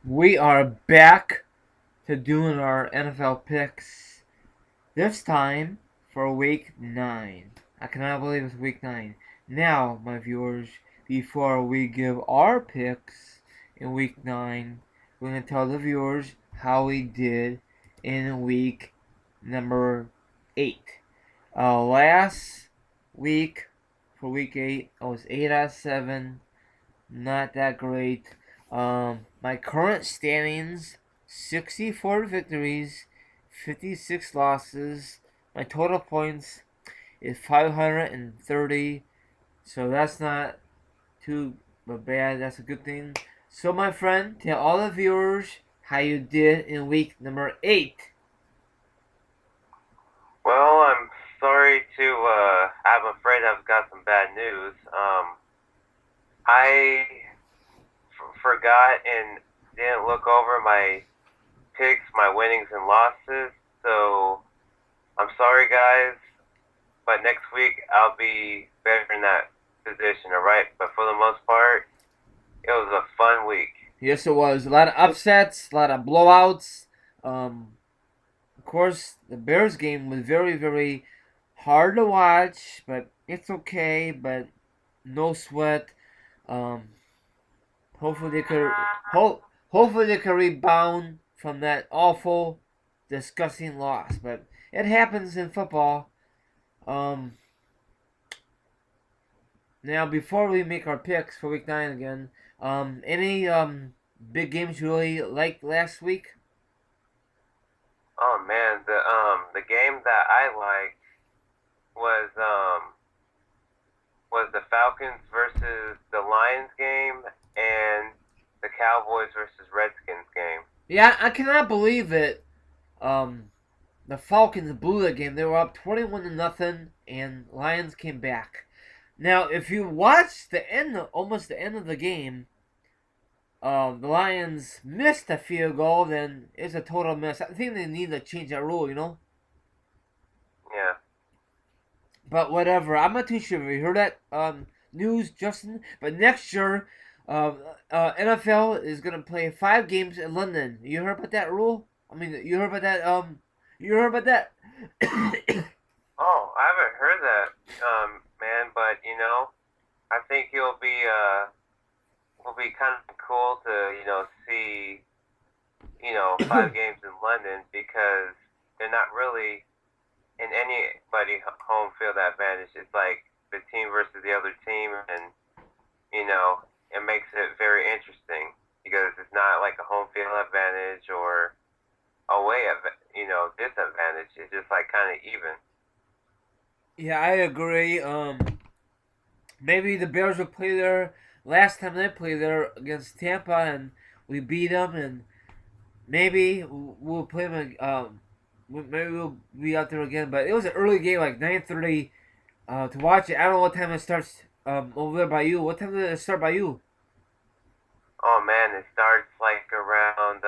We are back to doing our NFL picks. This time for week 9. I cannot believe it's week 9. Now, my viewers, before we give our picks in week 9, we're going to tell the viewers how we did in week number 8. Last week, for week 8, I was 8 out of 7. Not that great. My current standings: 64 victories, 56 losses. My total points is 530. So that's not too bad. That's a good thing. So, my friend, tell all the viewers how you did in week number 8. Well, I'm sorry to. I'm afraid I've got some bad news. I forgot and didn't look over my picks, my winnings and losses. So I'm sorry, guys. But next week I'll be better in that position. All right. But for the most part, it was a fun week. Yes, it was. A lot of upsets, a lot of blowouts. Of course, the Bears game was very, very hard to watch, but it's okay. But no sweat. Um, hopefully they could. Hopefully they could rebound from that awful, disgusting loss. But it happens in football. Um, Now before we make our picks for week 9 again, any big games you really liked last week? Oh man, the game that I liked was the Falcons versus the Lions game and the Cowboys versus Redskins game. Yeah, I cannot believe it. Um, the Falcons blew the game. They were up 21 to nothing, and Lions came back. Now, if you watch the end, almost the end of the game, the Lions missed a field goal. Then it's a total mess. I think they need to change that rule. Yeah. But whatever. I'm not too sure if you heard that news, Justin. But next year, NFL is gonna play 5 games in London. You heard about that rule? I mean, you heard about that? You heard about that? Oh, I haven't heard that, man. But I think will be kind of cool to see 5 games in London because they're not really in anybody home field advantage. It's like the team versus the other team, and you know it makes it very interesting because it's not like a home field advantage or away disadvantage. It's just like kind of even. Yeah, I agree. Maybe the Bears will play there. Last time they played there against Tampa, and we beat them, and maybe we'll play them. Maybe we'll be out there again. But it was an early game, like 9:30. To watch it, I don't know what time it starts. Over there by you. What time did it start by you? Oh man, it starts like around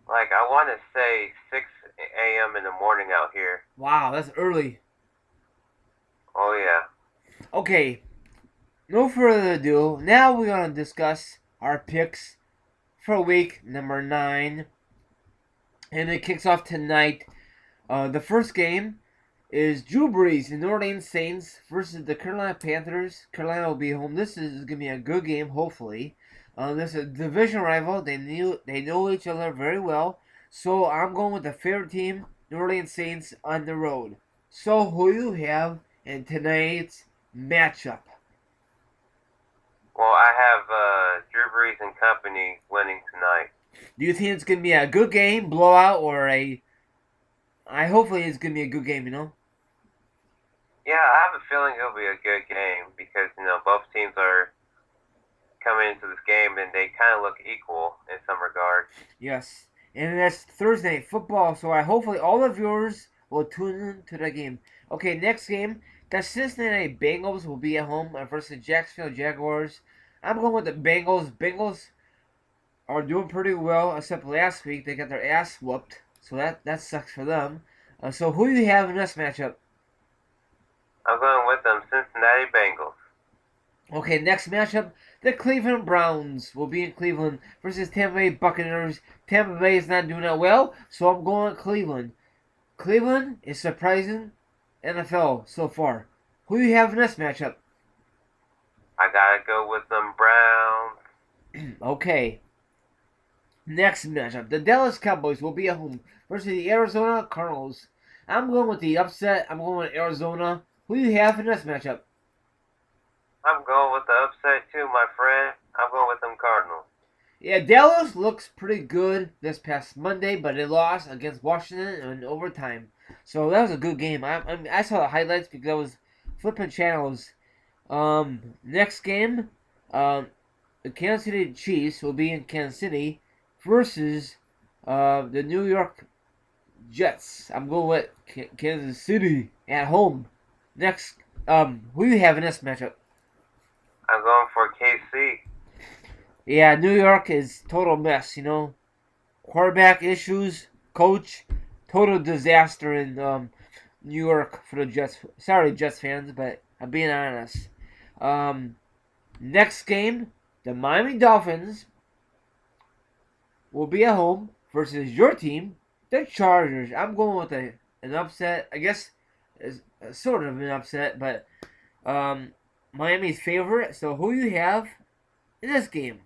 like I want to say 6 a.m. in the morning out here. Wow, that's early. Oh yeah. Okay, no further ado. Now we're gonna discuss our picks for week number 9, and it kicks off tonight. The first game is Drew Brees, the New Orleans Saints versus the Carolina Panthers. Carolina will be home. This is gonna be a good game, hopefully. This is a division rival. They know each other very well. So I'm going with the favorite team, New Orleans Saints, on the road. So who you have in tonight's matchup? Well, I have Drew Brees and company winning tonight. Do you think it's gonna be a good game, blowout, or a? I hopefully it's gonna be a good game. Yeah, I have a feeling it'll be a good game because both teams are coming into this game and they kind of look equal in some regard. Yes, and that's Thursday night football. So I hopefully all the viewers will tune in to the game. Okay, next game, the Cincinnati Bengals will be at home versus Jacksonville Jaguars. I'm going with the Bengals. Bengals are doing pretty well, except last week they got their ass whooped. So that sucks for them. So who do you have in this matchup? I'm going with them Cincinnati Bengals. Okay, next matchup, the Cleveland Browns will be in Cleveland versus Tampa Bay Buccaneers. Tampa Bay is not doing that well, so I'm going with Cleveland. Cleveland is surprising NFL so far. Who do you have in this matchup? I gotta go with them Browns. Okay, next matchup, the Dallas Cowboys will be at home versus the Arizona Cardinals. I'm going with the upset. I'm going with Arizona. Who do you have in this matchup? I'm going with the upset too, my friend. I'm going with them Cardinals. Yeah, Dallas looks pretty good this past Monday, but they lost against Washington in overtime. So that was a good game. I saw the highlights because I was flipping channels. Next game, the Kansas City Chiefs will be in Kansas City versus the New York Jets. I'm going with Kansas City at home. Next, who do you have in this matchup? I'm going for KC. Yeah, New York is total mess. Quarterback issues, coach, total disaster in New York for the Jets. Sorry, Jets fans, but I'm being honest. Um, Next game, the Miami Dolphins will be at home versus your team, the Chargers. I'm going with an upset. I guess it's sort of an upset, but Miami's favorite. So who you have in this game?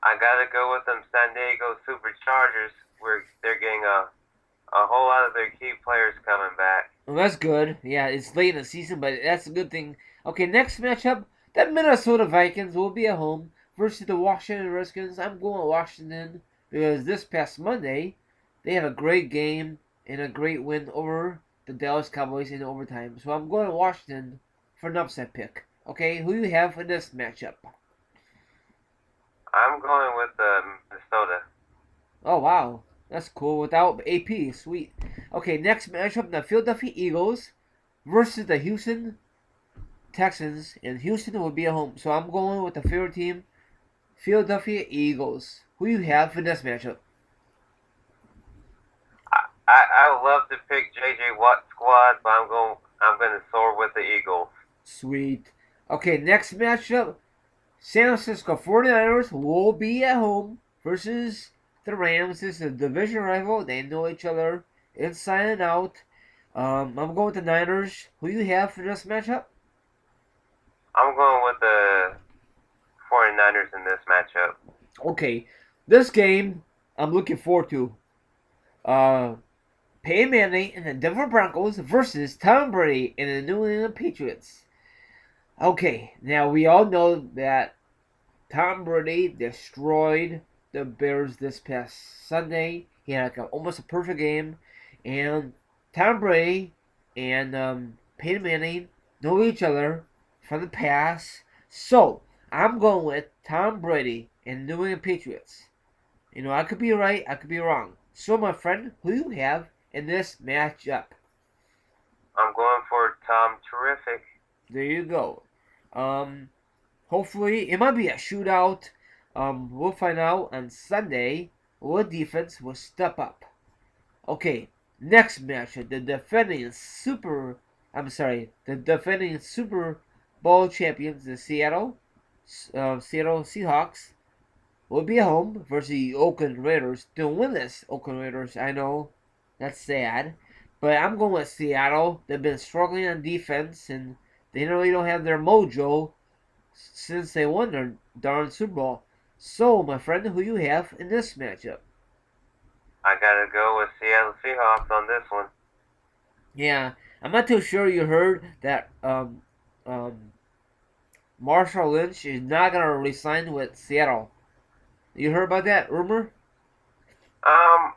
I gotta go with them San Diego Superchargers. Where they're getting a whole lot of their key players coming back. Well, that's good. Yeah, it's late in the season, but that's a good thing. Okay, next matchup, the Minnesota Vikings will be at home versus the Washington Redskins. I'm going with Washington because this past Monday, they had a great game and a great win over the Dallas Cowboys in overtime. So I'm going to Washington for an upset pick. Okay, who do you have in this matchup? I'm going with Minnesota. Oh, wow. That's cool. Without AP, sweet. Okay, next matchup, the Philadelphia Eagles versus the Houston Texans, and Houston will be at home. So I'm going with the favorite team, Philadelphia Eagles. Who you have for this matchup? I would love to pick JJ Watt squad, but I'm gonna soar with the Eagles. Sweet. Okay, next matchup, San Francisco 49ers will be at home versus the Rams. This is a division rival. They know each other inside and out. I'm going with the Niners. Who you have for this matchup? I'm going with the 49ers in this matchup. Okay, this game I'm looking forward to. Uh, Peyton Manning and the Denver Broncos versus Tom Brady and the New England Patriots. Okay, now we all know that Tom Brady destroyed the Bears this past Sunday. He had almost a perfect game, and Tom Brady and Peyton Manning know each other from the past. So I'm going with Tom Brady and New England Patriots. I could be right, I could be wrong. So, my friend, who do you have in this matchup? I'm going for Tom Terrific. There you go. Hopefully, it might be a shootout. We'll find out on Sunday what defense will step up. Okay, next matchup, the defending Super Bowl champions, the Seattle Seahawks, will be at home versus the Oakland Raiders. To win this, Oakland Raiders, I know that's sad, but I'm going with Seattle. They've been struggling on defense, and they really don't have their mojo since they won their darn Super Bowl. So, my friend, who you have in this matchup? I gotta go with Seattle Seahawks on this one. Yeah, I'm not too sure you heard that Marshall Lynch is not gonna resign with Seattle. You heard about that rumor? Um,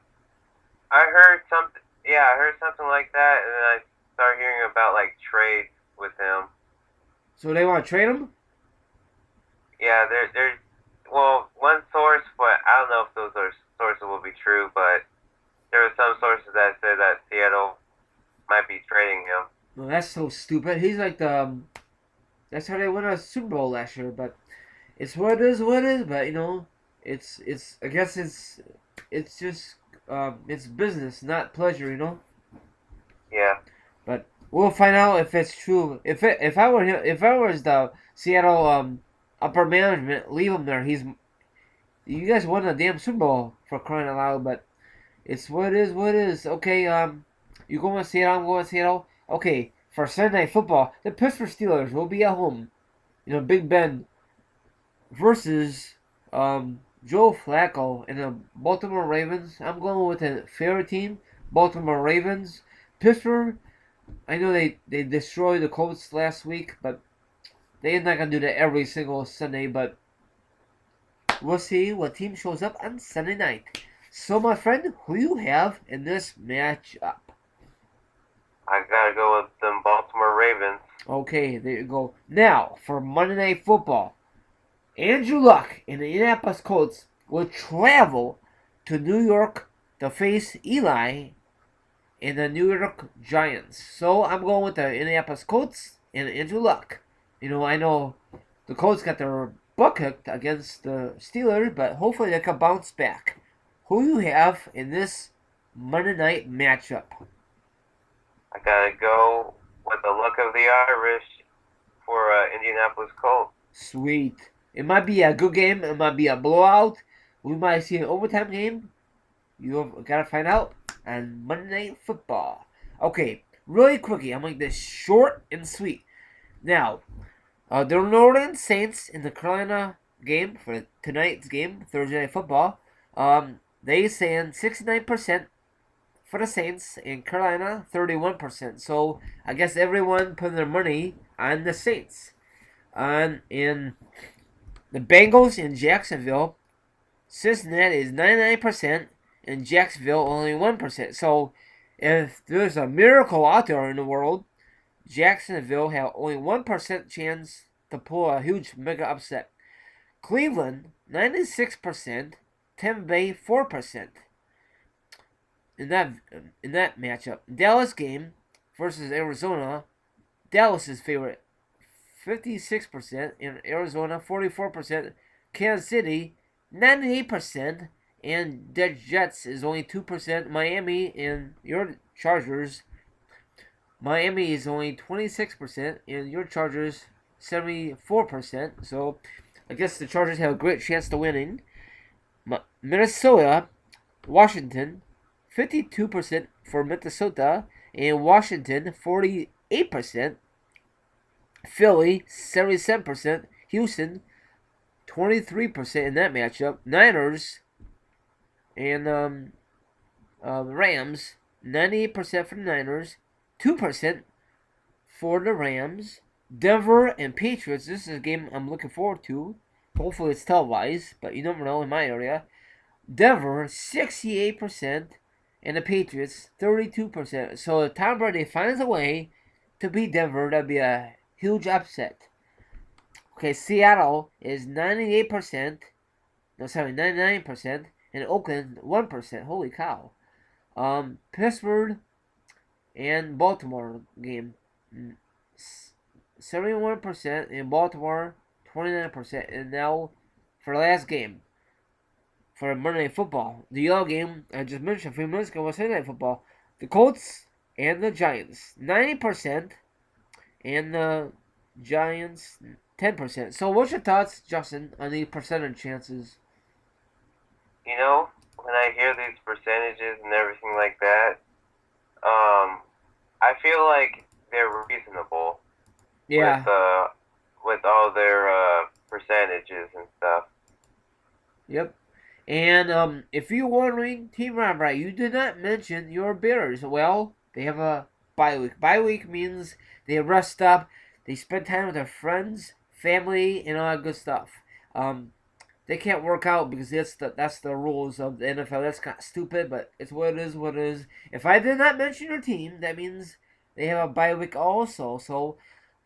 I heard something. Yeah, I heard something like that, and then I started hearing about like trades with him. So they want to trade him? Yeah, there's well one source, but I don't know if those are sources will be true. But there were some sources that said that Seattle might be trading him. Well, that's so stupid. He's like that's how they won a Super Bowl last year. But it's what it is, what it is. But it's. I guess it's just it's business, not pleasure. Yeah. But We'll find out if it's true. If I was the Seattle upper management, leave him there. You guys won a damn Super Bowl for crying out loud, but it's what it is. What it is. Okay. You going with Seattle? I'm going with Seattle. Okay. For Sunday Night Football, the Pittsburgh Steelers will be at home. Big Ben versus Joe Flacco and the Baltimore Ravens. I'm going with a favorite team, Baltimore Ravens. Pittsburgh, I know they destroyed the Colts last week, but they're not going to do that every single Sunday. But we'll see what team shows up on Sunday night. So, my friend, who you have in this matchup? I gotta go with them Baltimore Ravens. Okay, there you go. Now, for Monday Night Football, Andrew Luck and the Indianapolis Colts will travel to New York to face Eli and the New York Giants. So I'm going with the Indianapolis Colts and Andrew Luck. I know the Colts got their butt kicked against the Steelers, but hopefully they can bounce back. Who you have in this Monday night matchup? I gotta go with the luck of the Irish for Indianapolis Colts. Sweet. It might be a good game. It might be a blowout. We might see an overtime game. You gotta find out on Monday Night Football. Okay, really quickly, I'm making this short and sweet. Now, the New Orleans Saints in the Carolina game for tonight's game, Thursday Night Football. They stand 69% for the Saints, in Carolina 31%. So I guess everyone put their money on the Saints. In the Bengals in Jacksonville, Cincinnati is 99%, and Jacksonville only 1%. So if there's a miracle out there in the world, Jacksonville have only 1% chance to pull a huge mega upset. Cleveland 96%, Tampa Bay 4%. In that matchup, Dallas game versus Arizona, Dallas is favorite 56%, and Arizona 44%. Kansas City 98%, and the Jets is only 2%. Miami and your Chargers, Miami is only 26%, and your Chargers 74%. So I guess the Chargers have a great chance to winning. Minnesota, Washington, 52% for Minnesota, and Washington 48%. Philly 77%. Houston 23% in that matchup. Niners and Rams 98% for the Niners, 2% for the Rams. Denver and Patriots. This is a game I'm looking forward to. Hopefully it's televised, but you never know in my area. Denver 68% and the Patriots 32%. So if Tom Brady finds a way to beat Denver, that'd be a huge upset. Okay, Seattle is 98%. No, sorry, 99%. And Oakland 1%. Holy cow. Pittsburgh and Baltimore game. 71% in Baltimore, 29%. And now for the last game, for Monday Night Football, the other game I just mentioned a few minutes ago was Sunday Night Football. The Colts and the Giants, 90%, and the Giants 10%. So what's your thoughts, Justin, on the percentage chances? When I hear these percentages and everything like that, I feel like they're reasonable. Yeah. With all their percentages and stuff. Yep. And if you're wondering, Team Rambright, you did not mention your Bears. Well, they have a bye week. Bye week means they rest up, they spend time with their friends, family, and all that good stuff. They can't work out because that's the rules of the NFL. That's kind of stupid, but it's what it is. What it is. If I did not mention your team, that means they have a bye week also. So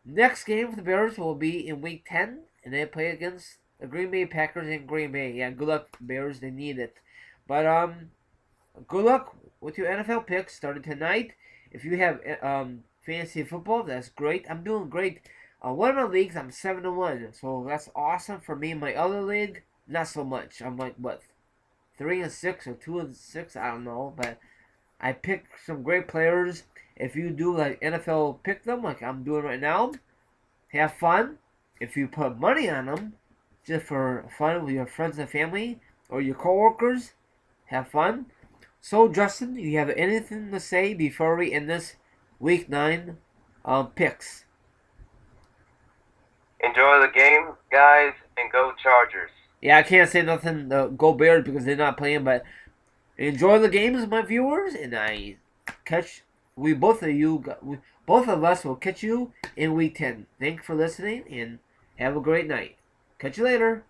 next game for the Bears will be in Week 10, and they play against the Green Bay Packers in Green Bay. Yeah, good luck, Bears. They need it. But good luck with your NFL picks starting tonight. If you have fantasy football, that's great. I'm doing great. One of my leagues, I'm 7-1, so that's awesome for me. My other league, not so much. I'm like 3-6 or 2-6, I don't know. But I picked some great players, If you do like NFL pick them, like I'm doing right now, have fun. If you put money on them, just for fun with your friends and family or your coworkers, have fun. So, Justin, you have anything to say before we end this Week 9 picks? Enjoy the game, guys, and go Chargers. Yeah, I can't say nothing to go Bears because they're not playing, but enjoy the games, my viewers, and both of us will catch you in Week 10. Thanks for listening, and have a great night. Catch you later.